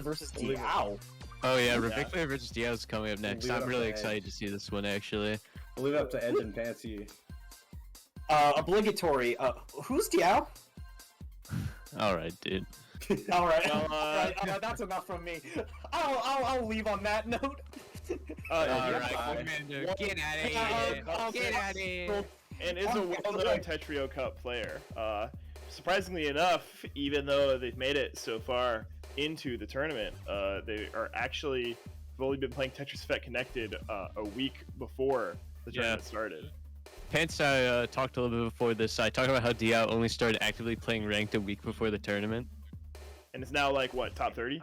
versus Diao. Oh yeah, Riviclia versus Diao is coming up next. I'm really excited to see this one actually. We'll leave it up to Edge and Patsy. Obligatory. Who's Diao? All right, dude. All right. That's enough from me. I'll leave on that note. All right, Commander, get out of here. Get out of here. And is a well-known Tetrio Cup player. Surprisingly enough, even though they've made it so far into the tournament, they are actually have only been playing Tetris Effect Connected a week before the tournament started. Pants, I talked a little bit before this. I talked about how Diao only started actively playing ranked a week before the tournament. And it's now like, what, top 30?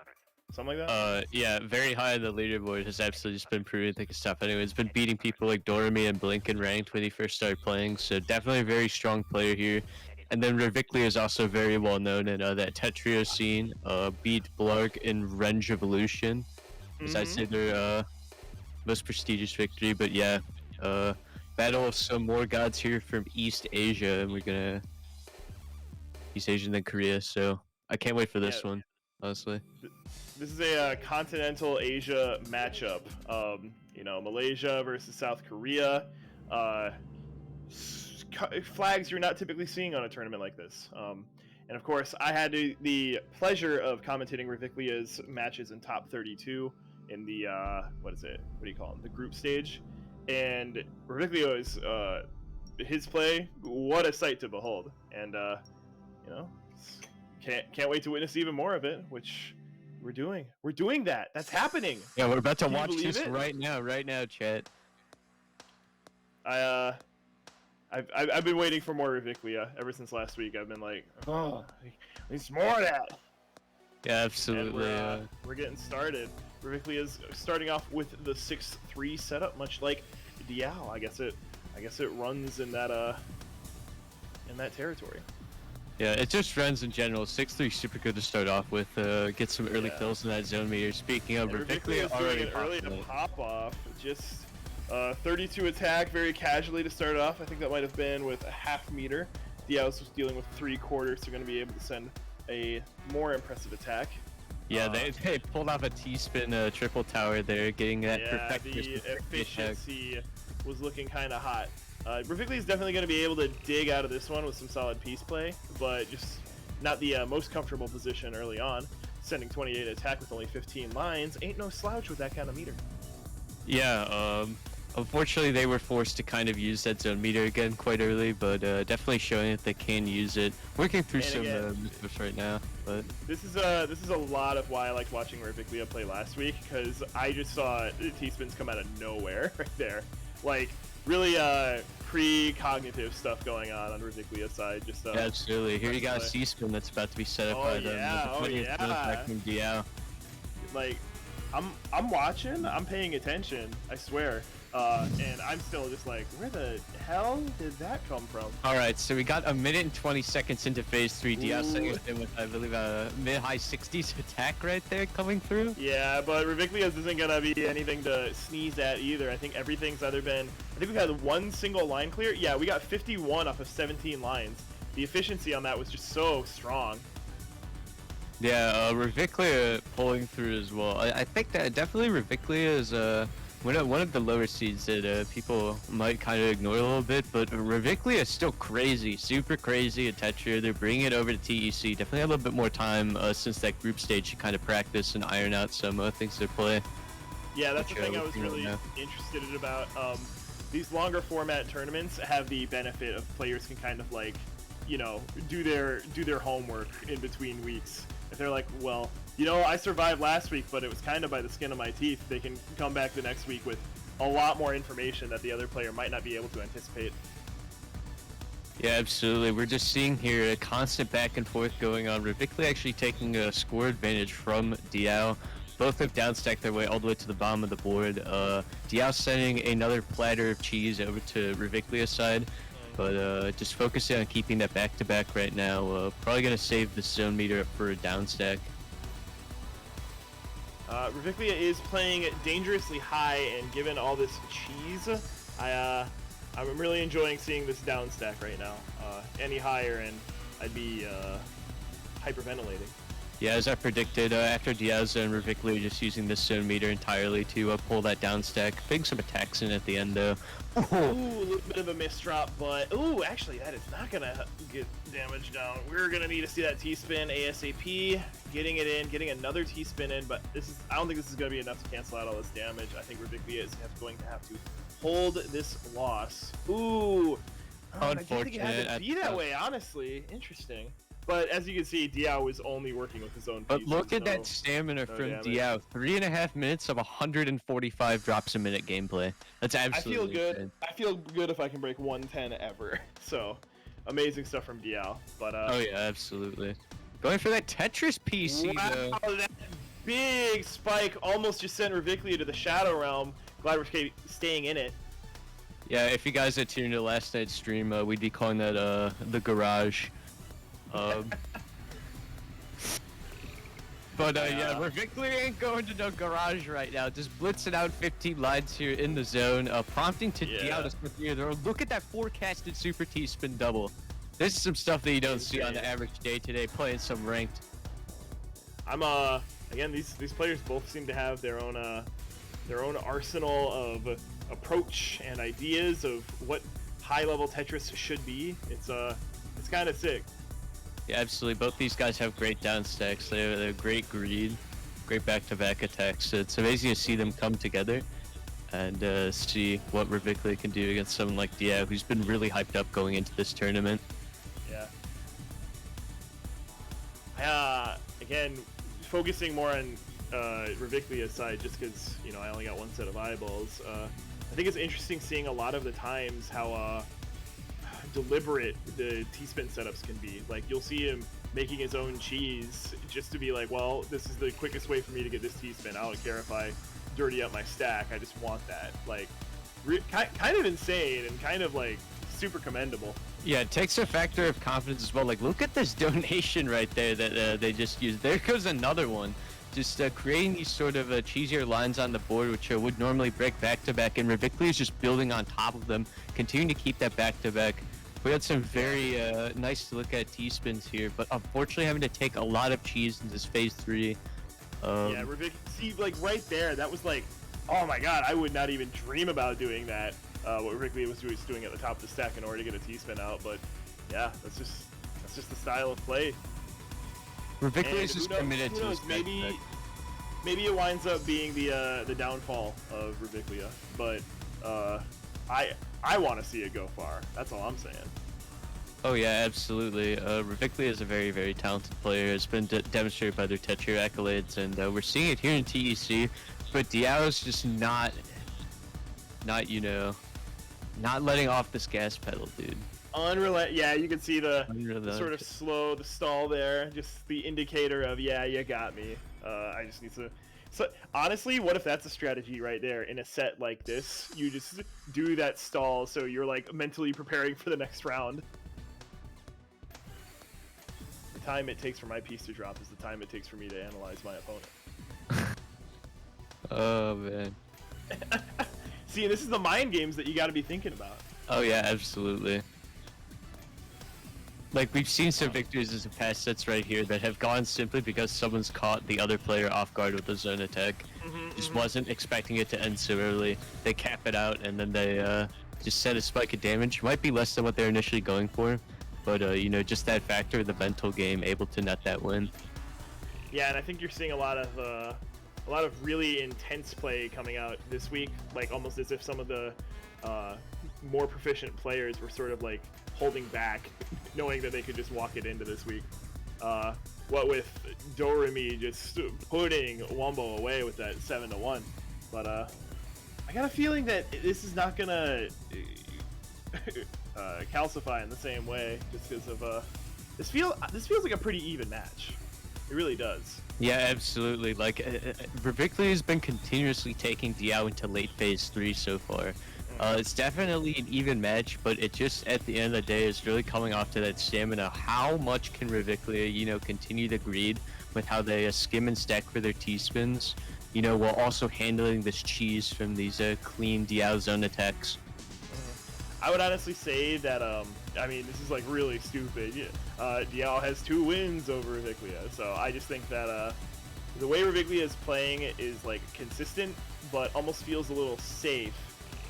Something like that? Yeah, very high on the leaderboard. Has absolutely just been proving thick as stuff. Anyway, it's been beating people like Dorami and Blink in ranked when he first started playing, so definitely a very strong player here. And then Riviclia is also very well known in that Tetrio scene. Beat Blarg in Renge Evolution. I'd say their most prestigious victory, but yeah, battle of some more gods here from East Asia, and we're gonna East Asian than Korea, so I can't wait for this one, honestly. This is a continental Asia matchup. You know, Malaysia versus South Korea. Flags you're not typically seeing on a tournament like this. And of course, I had the pleasure of commentating Riviclia's matches in top 32 in the what do you call them? The group stage. And Riviclia is his play, what a sight to behold. And you know, can't wait to witness even more of it, which we're doing. We're doing that. That's happening. Yeah, we're about to watch this right now, chat. I've been waiting for more Riviclia ever since last week. I've been like, oh, there's more of that. Yeah, absolutely. We're getting started. Riviclia is starting off with the 6-3 setup, much like Diao. I guess it runs in that territory. Yeah, it just runs in general. 6-3 super good to start off with. Get some early kills in that zone meter. Speaking of, Riviclia is doing it early to pop off. Just 32 attack, very casually to start off. I think that might have been with a half meter. Diao's was dealing with 3/4, so going to be able to send a more impressive attack. Yeah, they pulled off a T-spin triple tower there, getting that perfect. The efficiency was looking kind of hot. Riviclia is definitely going to be able to dig out of this one with some solid piece play, but just not the most comfortable position early on. Sending 28 attack with only 15 lines ain't no slouch with that kind of meter. Yeah, unfortunately they were forced to kind of use that zone meter again quite early, but definitely showing that they can use it. Working through some misfits right now, but this is a lot of why I liked watching Riviclia play last week, because I just saw T-spins come out of nowhere right there. Like, really pre-cognitive stuff going on Riviclia's side. Just yeah, absolutely. Here you got a C-spin that's about to be set up by them. From Diao. Like, I'm watching, I'm paying attention, I swear. And I'm still just like, where the hell did that come from? Alright, so we got 1 minute and 20 seconds into phase 3. Diao setting us in with, I believe, a mid-high 60s attack right there coming through. Yeah, but Riviclia's isn't gonna be anything to sneeze at either. I think everything's either been, I think we've had one single line clear. Yeah, we got 51 off of 17 lines. The efficiency on that was just so strong. Yeah, Riviclia pulling through as well. I think that definitely Riviclia is one of the lower seeds that people might kind of ignore a little bit, but Riviclia is still crazy, super crazy at Tetris. They're bringing it over to TEC. Definitely a little bit more time since that group stage to kind of practice and iron out some things they play. Yeah, that's the thing I was really interested in about. These longer format tournaments have the benefit of players can kind of like, you know, do their homework in between weeks. If they're like, well, you know, I survived last week, but it was kind of by the skin of my teeth, they can come back the next week with a lot more information that the other player might not be able to anticipate. Yeah, absolutely. We're just seeing here a constant back and forth going on. Riviclia actually taking a score advantage from Diao. Both have downstacked their way all the way to the bottom of the board. Diao sending another platter of cheese over to Riviclia's side. But just focusing on keeping that back-to-back right now. Probably going to save the zone meter up for a downstack. Riviclia is playing dangerously high, and given all this cheese, I'm really enjoying seeing this downstack right now. Any higher, and I'd be hyperventilating. Yeah, as I predicted, after Diaz and Riviclia just using this zone meter entirely to pull that down stack, putting some attacks in at the end though. Ooh, a little bit of a misdrop, but ooh, actually that is not gonna get damage down. We're gonna need to see that T-spin ASAP, getting it in, getting another T-spin in, but I don't think this is gonna be enough to cancel out all this damage. I think Riviclia is going to have to hold this loss. Ooh, I didn't think it had to be that way, honestly. Interesting. But as you can see, Diao was only working with his own piece. But look at that stamina from Diao. 3.5 minutes of 145 drops a minute gameplay. That's absolutely I feel good. insane. I feel good if I can break 110 ever. So, amazing stuff from Diao. But oh yeah, absolutely. Going for that Tetris PC though. Wow, that big spike almost just sent Riviclia to the Shadow Realm. Glad we're staying in it. Yeah, if you guys had tuned to last night's stream, we'd be calling that the garage. But yeah, Riviclia ain't going to no garage right now. Just blitzing out 15 lines here in the zone, prompting to Diao to spin through there. Look at that forecasted super T-spin double. This is some stuff that you don't see on the average day today playing some ranked. I'm again, these players both seem to have their own arsenal of approach and ideas of what high-level Tetris should be. It's kind of sick. Yeah, absolutely. Both these guys have great down stacks. They're great greed, great back-to-back attacks. So it's amazing to see them come together and see what Riviclia can do against someone like Diao, who's been really hyped up going into this tournament. Yeah. Again, focusing more on Riviclia's side, just because I only got one set of eyeballs. I think it's interesting seeing a lot of the times how deliberate the T-spin setups can be. Like, you'll see him making his own cheese just to be like, well, this is the quickest way for me to get this T-spin. I don't care if I dirty up my stack. I just want that. Like, kind of insane and kind of like super commendable. Yeah, it takes a factor of confidence as well. Like, look at this donation right there that they just used. There goes another one. Just creating these sort of cheesier lines on the board, which would normally break back-to-back, and Riviclia is just building on top of them, continuing to keep that back-to-back. We had some very nice to look at T-spins here, but unfortunately having to take a lot of cheese in this phase 3. Yeah, see, like right there, that was like, oh my god, I would not even dream about doing that. What Riviclia was doing at the top of the stack in order to get a T-spin out, but yeah, that's just the style of play. Riviclia is just committed to his maybe it winds up being the downfall of Riviclia, but I want to see it go far. That's all I'm saying. Oh yeah, absolutely. Riviclia is a very, very talented player. It's been demonstrated by their Tetris accolades, and we're seeing it here in TEC. But Diao is just not letting off this gas pedal, dude. Yeah, you can see the sort of the stall there, just the indicator of, yeah, you got me. I just need to. So honestly, what if that's a strategy right there in a set like this? You just do that stall so you're like mentally preparing for the next round. The time it takes for my piece to drop is the time it takes for me to analyze my opponent. Oh man. See, this is the mind games that you got to be thinking about. Oh yeah, absolutely. Like, we've seen some victories in the past sets right here that have gone simply because someone's caught the other player off guard with a zone attack. Just wasn't expecting it to end so early. They cap it out and then they just set a spike of damage. Might be less than what they're initially going for, but just that factor of the mental game, able to net that win. Yeah, and I think you're seeing a lot of really intense play coming out this week, like almost as if some of the more proficient players were sort of like holding back, knowing that they could just walk it into this week. What with Doremi just putting Wombo away with that 7-1. But I got a feeling that this is not gonna calcify in the same way, just because of this feels like a pretty even match. It really does. Yeah, absolutely. Like, Riviclia has been continuously taking Diao into late phase 3 so far. It's definitely an even match, but it just, at the end of the day, is really coming off to that stamina. How much can Riviclia, continue to greed with how they skim and stack for their T-spins, while also handling this cheese from these clean Diao zone attacks. I would honestly say that I mean, this is like really stupid. Diao has 2 wins over Riviclia, so I just think that the way Riviclia is playing is like consistent, but almost feels a little safe.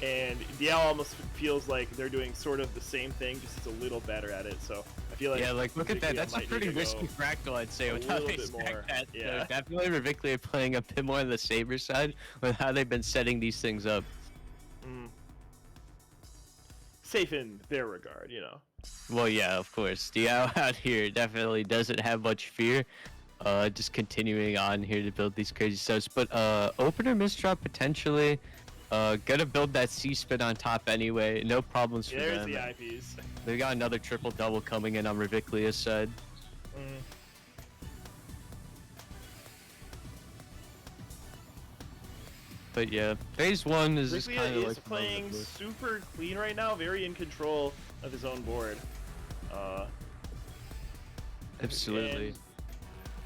And Diao almost feels like they're doing sort of the same thing, just is a little better at it. So I feel like like look at that. That's a pretty risky fractal, I'd say. With how they stack that. Yeah. So definitely Riviclia playing a bit more on the saber side with how they've been setting these things up. Safe in their regard, you know. Well, yeah, of course. Diao out here definitely doesn't have much fear. Just continuing on here to build these crazy stuffs. But opener misdrop potentially. Gonna build that C-spin on top anyway. No problems for There's them. the IPs. They got another triple double coming in on Riviclia's side. But yeah, phase 1 is just kind of like playing super clean right now, very in control of his own board. Absolutely.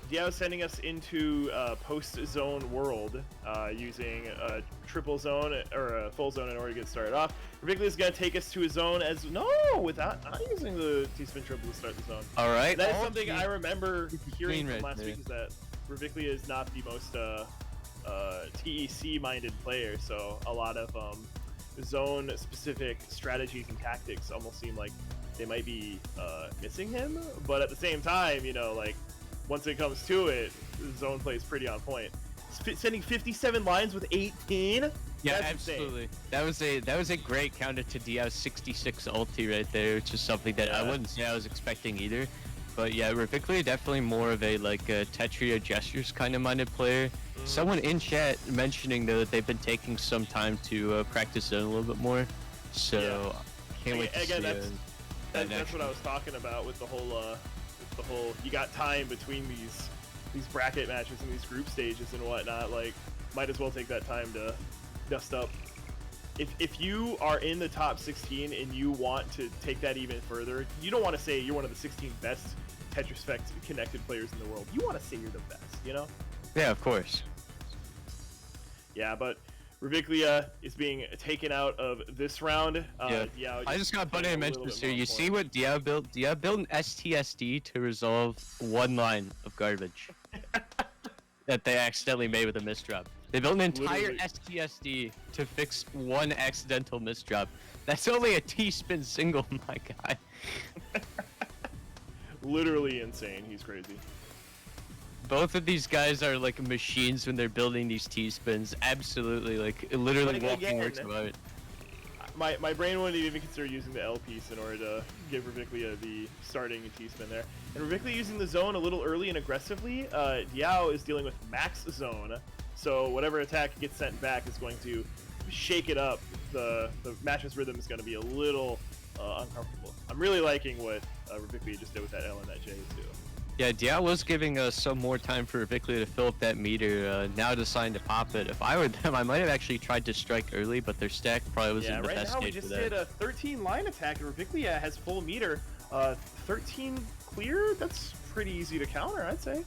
Diao sending us into post-zone world using a triple zone or a full zone in order to get started off. Riviclia is going to take us to a zone as without not using the T-spin triple to start the zone. All right. That is something I remember hearing from right last week, is that Riviclia is not the most TEC-minded player, so a lot of zone-specific strategies and tactics almost seem like they might be missing him. But at the same time, you know, like, once it comes to it, zone play is pretty on point. Sending 57 lines with 18? Yeah, That's absolutely. insane. That was a great counter to Diao's 66 ulti right there, which is something that I wouldn't say I was expecting either. But yeah, Riviclia definitely more of a like Tetria gestures kind of minded player. Someone in chat mentioning though that they've been taking some time to practice zone a little bit more. So can't wait to see that's what I was talking about with the whole you got time between these bracket matches and these group stages and whatnot. Like, might as well take that time to dust up. If you are in the top 16 and you want to take that even further, you don't want to say you're one of the 16 best Tetris Effect connected players in the world. You want to say you're the best, you know? Yeah, of course. Yeah, but Riviclia is being taken out of this round. Yeah, I just got to mention this here. You see what Diao built? Diao built an STSD to resolve one line of garbage that they accidentally made with a misdrop. They built an entire STSD to fix one accidental misdrop. That's only a T-spin single, my guy. Literally insane. He's crazy. Both of these guys are like machines when they're building these T-spins. Absolutely, like literally walking works of art. My brain wouldn't even consider using the L piece in order to give Riviclia the starting T-spin there. And Riviclia using the zone a little early and aggressively. Diao is dealing with max zone, so whatever attack gets sent back is going to shake it up. The match's rhythm is going to be a little uncomfortable. I'm really liking what Riviclia just did with that L and that J too. Yeah, Diao was giving some more time for Riviclia to fill up that meter. Now deciding to pop it. If I were them, I might have actually tried to strike early, but their stack probably wasn't the best state for that. Yeah, right now we just did a 13 line attack, and Riviclia has full meter. 13 clear? That's pretty easy to counter, I'd say.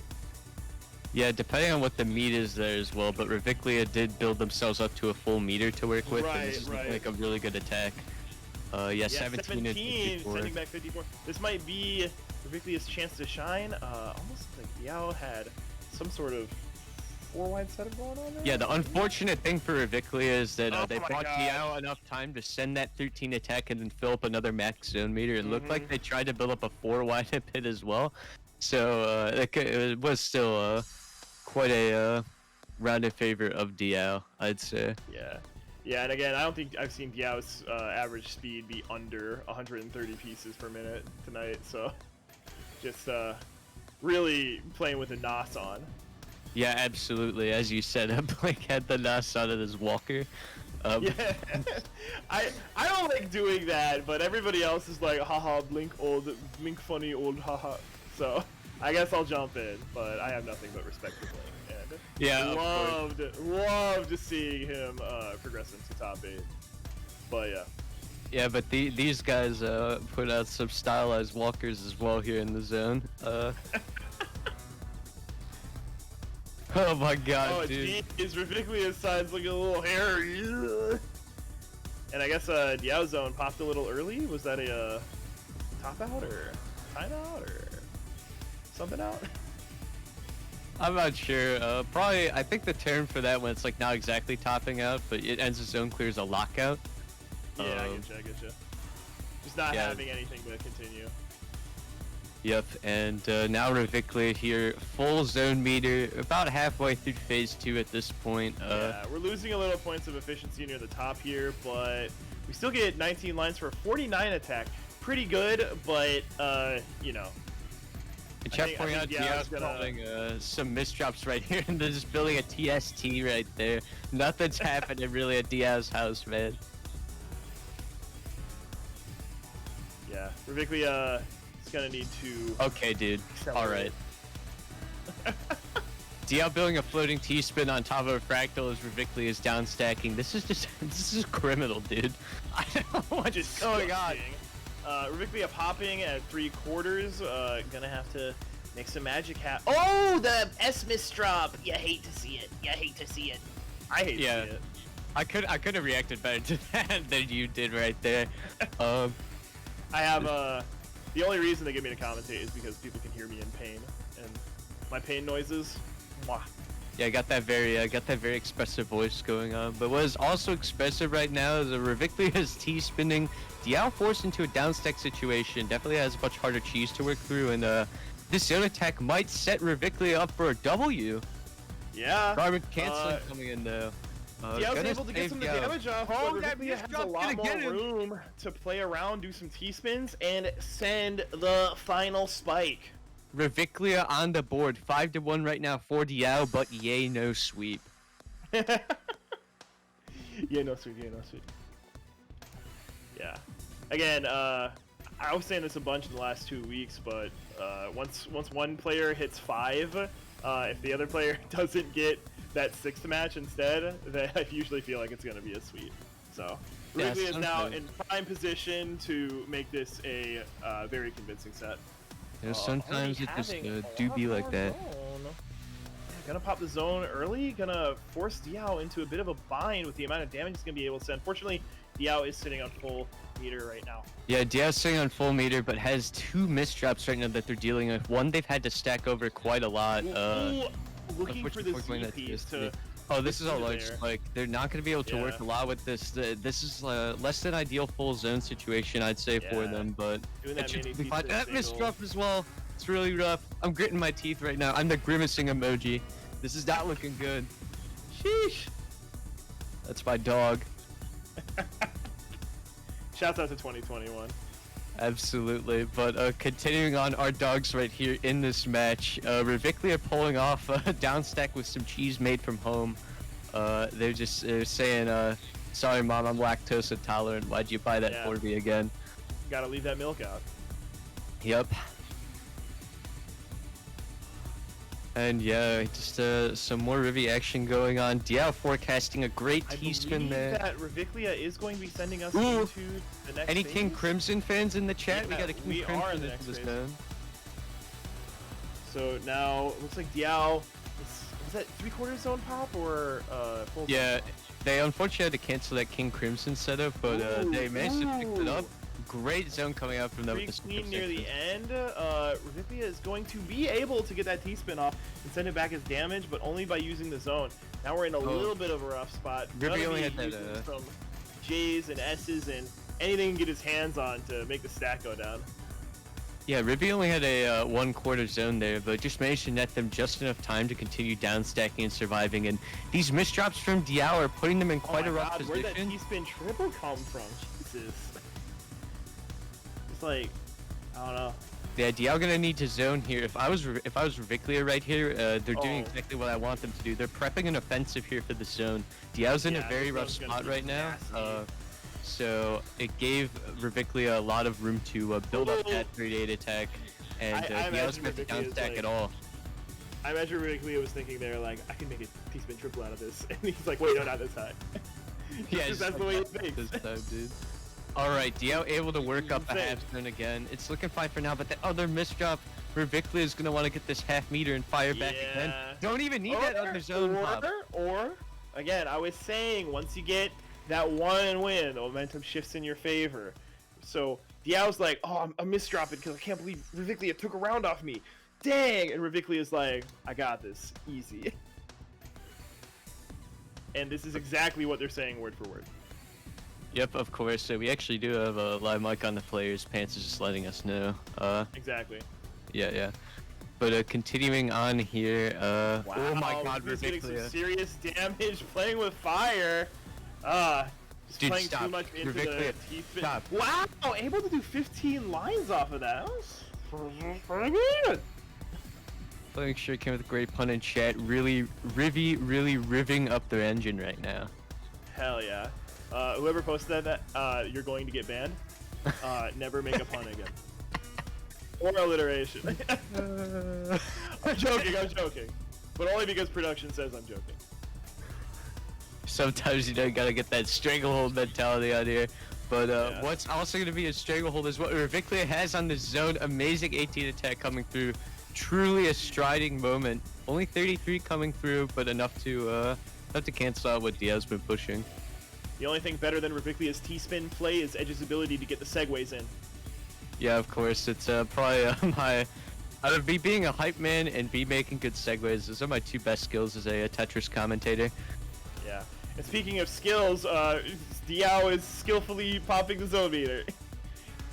Yeah, depending on what the meat is there as well, but Riviclia did build themselves up to a full meter to work with, and this is like a really good attack. Yeah, 17 and 54. Sending back 54. This might be Riviclia's chance to shine. Almost like Diao had some sort of 4-wide setup going on there. Yeah, the unfortunate thing for Riviclia is that they bought Diao enough time to send that 13 attack and then fill up another max zone meter. It looked like they tried to build up a 4-wide pit as well. So it was still quite a round in favor of Diao, I'd say. Yeah. Yeah, and again, I don't think I've seen Diao's average speed be under 130 pieces per minute tonight, so just really playing with the NOS on. Yeah, absolutely. As you said, Blink had the NOS on of his walker. Yeah, I don't like doing that, but everybody else is like, haha, Blink funny old, haha. So I guess I'll jump in, but I have nothing but respect for Blink. And yeah, loved seeing him progress into top 8. But yeah. Yeah, but these guys put out some stylized walkers as well here in the zone. Oh my god, dude. His Riviclia's side's looking a little hairy. And I guess Diao zone popped a little early. Was that a top out or time out or something out? I'm not sure. Probably, I think the term for that when it's like not exactly topping out, but it ends the zone clear is a lockout. Yeah, I get you. Just not having anything to continue. Yep, and now Riviclia here, full zone meter, about halfway through phase 2 at this point. Yeah, we're losing a little points of efficiency near the top here, but we still get 19 lines for a 49 attack. Pretty good, but, you know. And Chef pointing out Diao's calling some misdrops right here, and they're just building a TST right there. Nothing's happening really at Diao's house, man. Yeah, Riviclia is gonna need to... Okay, dude. Alright. Diao building a floating T-spin on top of a fractal as Riviclia is down stacking. This is just, this is criminal, dude. I don't know what is going on. Riviclia popping at 3/4. Gonna have to make some magic happen. Oh, the S misdrop. You hate to see it. You hate to see it. I hate to see it. I could have reacted better to that than you did right there. I have the only reason they get me to commentate is because people can hear me in pain, and my pain noises. Mwah. Yeah, I got that very expressive voice going on. But what is also expressive right now is Riviclia is T-spinning. Diao forced into a downstack situation. Definitely has a much harder cheese to work through, and this zone attack might set Riviclia up for a W. Yeah. Garbage canceling coming in though. Diao's able to get some of the damage off, but Riviclia has a lot more room to play around, do some T-spins, and send the final spike. Riviclia on the board, 5-1 right now for Diao, but yay no sweep. Yeah, no sweep, Yeah. Again, I was saying this a bunch in the last 2 weeks, but once one player hits 5, if the other player doesn't get that 6th match instead, then I usually feel like it's going to be a sweep. So, Riviclia is now in prime position to make this a very convincing set. You know, sometimes it just do be like that. Gonna pop the zone early, gonna force Diao into a bit of a bind with the amount of damage he's gonna be able to send. Unfortunately, Diao is sitting on full meter right now. Yeah, Diao's sitting on full meter, but has 2 misdrops right now that they're dealing with. One they've had to stack over quite a lot. Looking for the Z piece to... Oh, this is a large spike. They're not going to be able to work a lot with this. This is less than ideal full zone situation, I'd say, for them, but it should be fine. That misdrop as well. It's really rough. I'm gritting my teeth right now. I'm the grimacing emoji. This is not looking good. Sheesh. That's my dog. Shouts out to 2021. Absolutely, but continuing on our dogs right here in this match, Riviclia pulling off a down stack with some cheese made from home. They're just saying, sorry mom, I'm lactose intolerant, why'd you buy that for me again? Gotta leave that milk out. Yep. And yeah, just some more Rivi action going on. Diao forecasting a great T-spin there. That Riviclia is going to be sending us into the next Any phase. King Crimson fans in the chat? Yeah, we got a King Crimson in this zone. So now, looks like Diao, was that 3/4 zone pop or full zone pop? They unfortunately had to cancel that King Crimson setup, but they managed to pick it up. Great zone coming out from them. Pretty clean near the end. Riviclia is going to be able to get that T-spin off and send it back as damage, but only by using the zone. Now we're in a little bit of a rough spot. Riviclia only had that, some J's and S's and anything he can get his hands on to make the stack go down. Yeah, Rivi only had a 1/4 zone there, but just managed to net them just enough time to continue down stacking and surviving. And these misdrops from Diao are putting them in quite a rough position. Where'd that T-spin triple come from? Jesus. It's like, I don't know. Yeah, Diao gonna need to zone here. If I was Riviclia right here, they're doing exactly what I want them to do. They're prepping an offensive here for the zone. Diao's in a very rough spot right now. So it gave Riviclia a lot of room to build up that 3-8 attack, and Diao's not the down stack at all. I imagine Riviclia was thinking there, like, I can make a T-spin triple out of this, and he's like, wait, no, not this time. Yeah, that's the way he thinks. This time, dude. All right, Diao able to work up a half zone again. It's looking fine for now, but the other misdrop, Riviclia is gonna want to get this half meter and fire back again. Don't even need that other zone pop. Or again, I was saying once you get that one win, the momentum shifts in your favor. So Diao's like, oh, I'm misdropping because I can't believe Riviclia took a round off me. Dang! And Riviclia's like, I got this, easy. And this is exactly what they're saying word for word. Yep, of course. So we actually do have a live mic on the players. Pants is just letting us know. Exactly. Yeah. But continuing on here, Wow, oh my god, he's getting some Riviclia. serious damage playing with fire. Just Dude, playing stop. too much into Riviclia, the teeth. stop. Wow, able to do 15 lines off of that. That was pretty good. Playing sure came with a great pun in chat. Really rivving up their engine right now. Hell yeah. Whoever posted that, you're going to get banned. Never make a pun again. Or alliteration. I'm joking. But only because production says I'm joking. Sometimes you gotta get that stranglehold mentality out here. But Yeah. what's also gonna be a stranglehold is what Riviclia has on this zone. Amazing 18 attack coming through. Truly a striding moment. Only 33 coming through, but enough to cancel out what Diao's been pushing. The only thing better than Riviclia's T-spin play is Edge's ability to get the segues in. Yeah, of course. It's probably my out of me being a hype man and be making good segues. Those are my two best skills as a Tetris commentator. Yeah. And speaking of skills, Diao is skillfully popping the zone meter.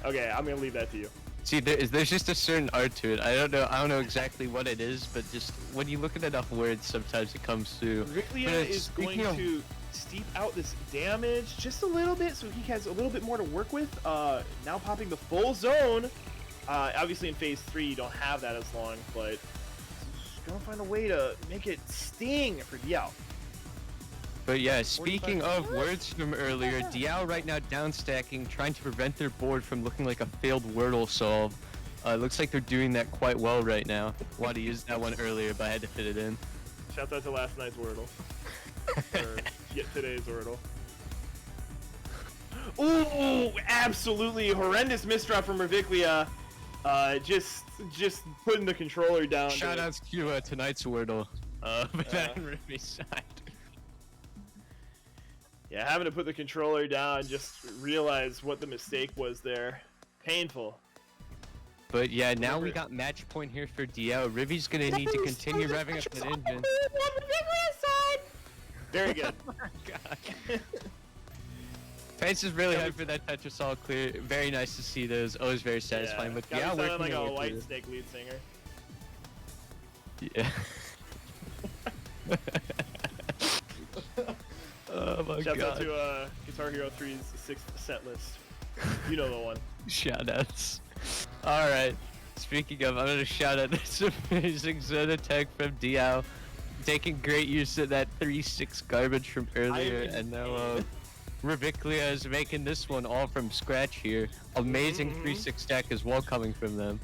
Okay, I'm gonna leave that to you. See, there's just a certain art to it. I don't know exactly what it is, but just when you look at enough words, sometimes it comes through. Riviclia is going to steep out this damage just a little bit, so he has a little bit more to work with. Now popping the full zone. Obviously in phase 3 you don't have that as long, but he's gonna find a way to make it sting for Diao. But yeah, speaking of words from earlier, Diao right now down stacking, trying to prevent their board from looking like a failed Wordle solve. Looks like they're doing that quite well right now. Wanted to use that one earlier, but I had to fit it in. Shout out to last night's Wordle. Or yet today's Wordle. Ooh, absolutely horrendous misdrop from Riviclia. Just putting the controller down. Shoutouts to tonight's Wordle. But that on Rivi's side. Yeah, having to put the controller down, just realize what the mistake was there. Painful. But yeah, now we got match point here for Diao. Rivi's gonna need to continue revving up that engine. Very good. Oh my god. Pace is really hard for that Tetris all clear. Very nice to see those. Always very satisfying. But yeah, we're working like a our way white through. snake lead singer. Yeah. Oh my Shouts out god. to Guitar Hero 3's 6th set list. You know the one. Shoutouts. Alright. Speaking of, I'm gonna shout out this amazing zone attack from Diao. Taking great use of that 3-6 garbage from earlier, and now Riviclia is making this one all from scratch here. Amazing 3-6 stack as well coming from them.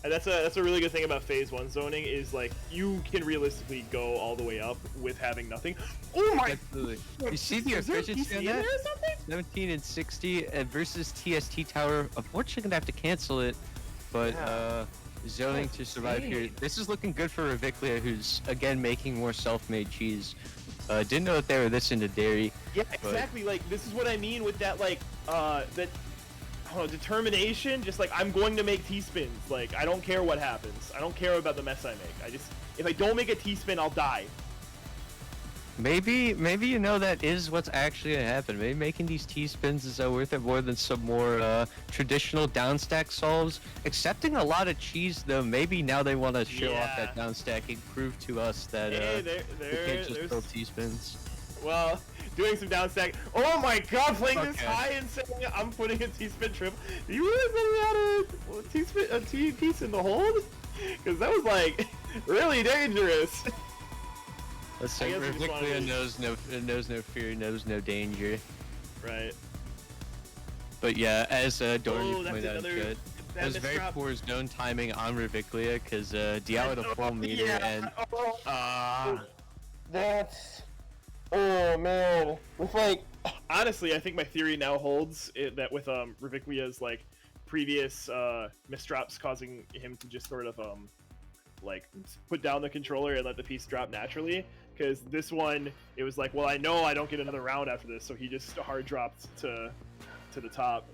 And that's a really good thing about phase 1 zoning is like you can realistically go all the way up with having nothing. Oh my! Absolutely. You see the Is there a efficiency PC on in that? there or something? 17 and 60 versus TST Tower. Unfortunately, gonna have to cancel it, but zoning to survive here. This is looking good for Riviclia, who's again making more self-made cheese. Didn't know that they were this into dairy. Yeah, exactly. Like this is what I mean with that, like that. I don't know, determination. Just like I'm going to make T-spins. Like I don't care what happens. I don't care about the mess I make. If I don't make a T-spin, I'll die. Maybe you know that is what's actually gonna happen. Maybe making these T-spins is worth it more than some more traditional downstack solves. Accepting a lot of cheese though, maybe now they want to show off that downstacking, prove to us that they can't just build T-spins. Well, doing some downstack. Oh my god, playing this high and saying I'm putting a T-spin triple. Do you really think I had a T-piece in the hold? Because that was like really dangerous. Let's say Riviclia knows no fear, knows no danger. Right. But yeah, as Dorian pointed out, that it was very poor zone timing on Riviclia because Diao had a full meter and that's. Oh man, with like honestly, I think my theory now holds that with Riviclia's like previous misdrops causing him to just sort of like put down the controller and let the piece drop naturally. because this one, it was like, well, I know I don't get another round after this, so he just hard dropped to the top.